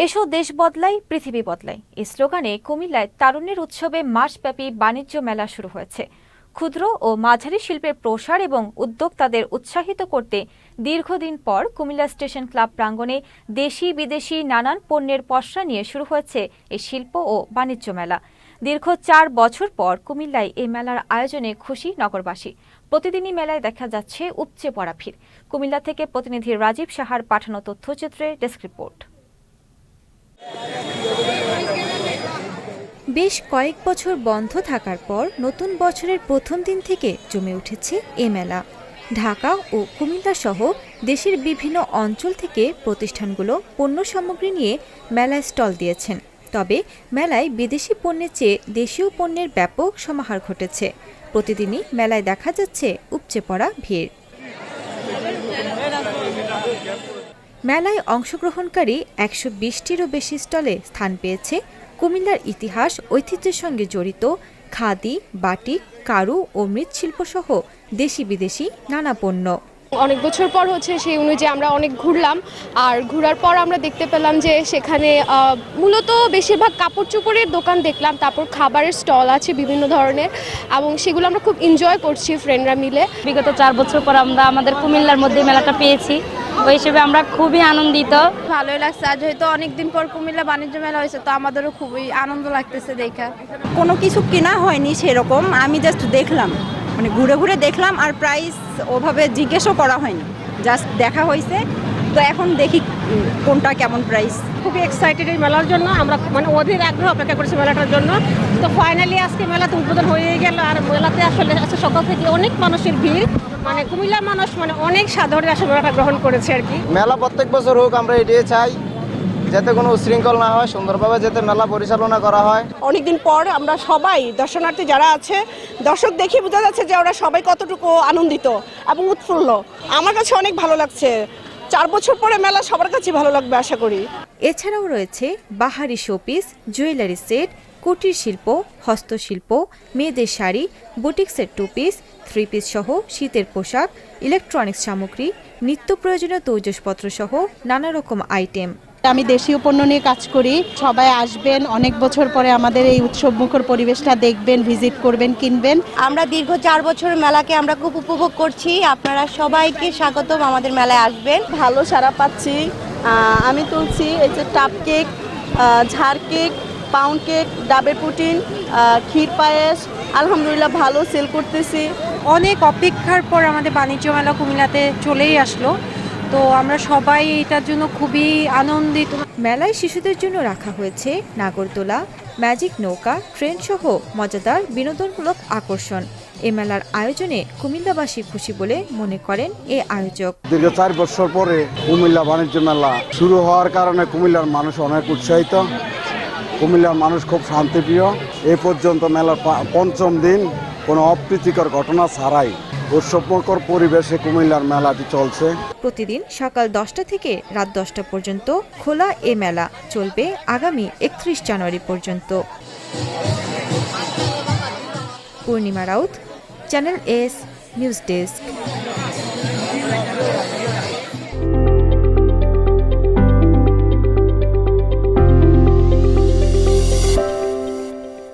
এসো দেশ বদলাই পৃথিবী বদলাই এই স্লোগানে কুমিল্লায় তারুণ্যের উৎসবে মাসব্যাপী বাণিজ্য মেলা শুরু হয়েছে। ক্ষুদ্র ও মাঝারি শিল্পের প্রসার এবং উদ্যোক্তাদের উৎসাহিত করতে দীর্ঘদিন পর কুমিল্লা স্টেশন ক্লাব প্রাঙ্গণে দেশি বিদেশি নানান পণ্যের পসরা নিয়ে শুরু হয়েছে এই শিল্প ও বাণিজ্য মেলা। দীর্ঘ 4 বছর পর কুমিল্লায় এই মেলার আয়োজনে খুশি নগরবাসী। প্রতিদিনই মেলায় দেখা যাচ্ছে উপচে পড়া ভিড়। কুমিল্লা থেকে প্রতিনিধি রাজীব সাহার পাঠানো তথ্যচিত্রে ডেস্ক রিপোর্ট। বেশ কয়েক বছর বন্ধ থাকার পর নতুন বছরের প্রথম দিন থেকে জমে উঠেছে এ মেলা। ঢাকা ও কুমিল্লা সহ দেশের বিভিন্ন অঞ্চল থেকে প্রতিষ্ঠানগুলো পণ্য সামগ্রী নিয়ে মেলায় স্টল দিয়েছেন। তবে মেলায় বিদেশি পণ্যের চেয়ে দেশীয় পণ্যের ব্যাপক সমাহার ঘটেছে। প্রতিদিনই মেলায় দেখা যাচ্ছে উপচে পড়া ভিড়। মেলায় অংশগ্রহণকারী 120টিরও বেশি স্টলে স্থান পেয়েছে কুমিল্লার ইতিহাস ঐতিহ্যের সঙ্গে জড়িত খাদি, বাটিক, কারু ও মৃৎশিল্প সহ দেশি বিদেশি নানা পণ্য। অনেক বছর পর হচ্ছে সেই অনুযায়ী আমরা অনেক ঘুরলাম, আর ঘোরার পর আমরা দেখতে পেলাম যে সেখানে মূলত বেশিরভাগ কাপড় চোপড়ের দোকান দেখলাম, তারপর খাবারের স্টল আছে বিভিন্ন ধরনের, এবং সেগুলো আমরা খুব এনজয় করছি ফ্রেন্ডরা মিলে। বিগত 4 বছর পর আমরা আমাদের কুমিল্লার মধ্যে মেলাটা পেয়েছি, ওই হিসেবে আমরা খুবই আনন্দিত। ভালোই লাগছে, আর যেহেতু অনেকদিন পর কুমিল্লা বাণিজ্য মেলা হয়েছে তো আমাদেরও খুবই আনন্দ লাগতেছে দেখা। কোনো কিছু কেনা হয়নি সেরকম, আমি জাস্ট দেখলাম, মানে ঘুরে ঘুরে দেখলাম, আর প্রাইস ওভাবে জিজ্ঞেসও করা হয়নি, জাস্ট দেখা হয়েছে। তো এখন দেখি কোনটা কেমন প্রাইস। খুবই এক্সাইটেড এই মেলার জন্য, আমরা মানে অধীর আগ্রহ অপেক্ষা করছি মেলাটার জন্য। তো ফাইনালি আজকে মেলাতে উদ্বোধন হয়ে গেল, আর মেলাতে আসলে সকাল থেকে অনেক মানুষের ভিড়, মানে কুমিল্লার মানুষ মানে অনেক সাধারণ আসলে মেলাটা গ্রহণ করেছে আর কি। মেলা প্রত্যেক বছর হোক, আমরা এটাই চাই যাতে কোনো উশৃঙ্খল না হয়, সুন্দরভাবে যাতে মেলা পরিচালনা করা হয়। অনেকদিন পর আমরা সবাই দর্শনার্থী যারা আছে, দর্শক দেখে বোঝা যাচ্ছে যে ওরা সবাই কতটুকু আনন্দিত এবং উৎফুল্ল। আমার কাছে অনেক ভালো লাগছে। 4 বছর পরে মেলা সবার কাছে ভালো লাগবে আশা করি। এছাড়াও রয়েছে বাহারি শোপিস, জুয়েলারি সেট, কুটির শিল্প, হস্তশিল্প, মেয়েদের শাড়ি, বুটিক্সের 2 পিস, 3 পিস সহ শীতের পোশাক, ইলেকট্রনিক্স সামগ্রী, নিত্য প্রয়োজনীয় তৈজসপত্র সহ নানা রকম আইটেম। আমি দেশীয় পণ্য নিয়ে কাজ করি। সবাই আসবেন, অনেক বছর পরে আমাদের এই উৎসবমুখর পরিবেশটা দেখবেন, ভিজিট করবেন, কিনবেন। আমরা দীর্ঘ 4 বছর মেলাকে আমরা খুব উপভোগ করছি। আপনারা সবাইকে স্বাগতম, আমাদের মেলায় আসবেন। ভালো সাড়া পাচ্ছি। আমি তুলছি এই যে টাপ কেক, ঝাড় কেক, পাউন্ড কেক, ডাবের পুটিন, ক্ষীর পায়েস, আলহামদুলিল্লাহ ভালো সেল করতেছি। অনেক অপেক্ষার পর আমাদের বাণিজ্য মেলা কুমিল্লাতে চলেই আসলো, তো আমরা সবাই এটার জন্য খুবই আনন্দিত। মেলায় শিশুদের জন্য রাখা হয়েছে নাগরদোলা, ম্যাজিক নৌকা, ট্রেন সহ মজাদার বিনোদনমূলক আকর্ষণ। এ মেলার আয়োজনে কুমিল্লাবাসী খুশি বলে মনে করেন এ আয়োজক। দীর্ঘ 4 বছর পরে কুমিল্লা বাণিজ্য মেলা শুরু হওয়ার কারণে কুমিল্লার মানুষ অনেক উৎসাহিত। কুমিল্লার মানুষ খুব শান্তিপ্রিয়। এ পর্যন্ত মেলার 5ম দিন কোনো অপ্রীতিকর ঘটনা ছাড়াই উৎসবমুখর পরিবেশে কুমিল্লার মেলাটি চলছে। প্রতিদিন সকাল 10টা থেকে রাত 10টা পর্যন্ত খোলা এ মেলা চলবে আগামী 31 জানুয়ারি পর্যন্ত। Purnima Raut, channel S news desk.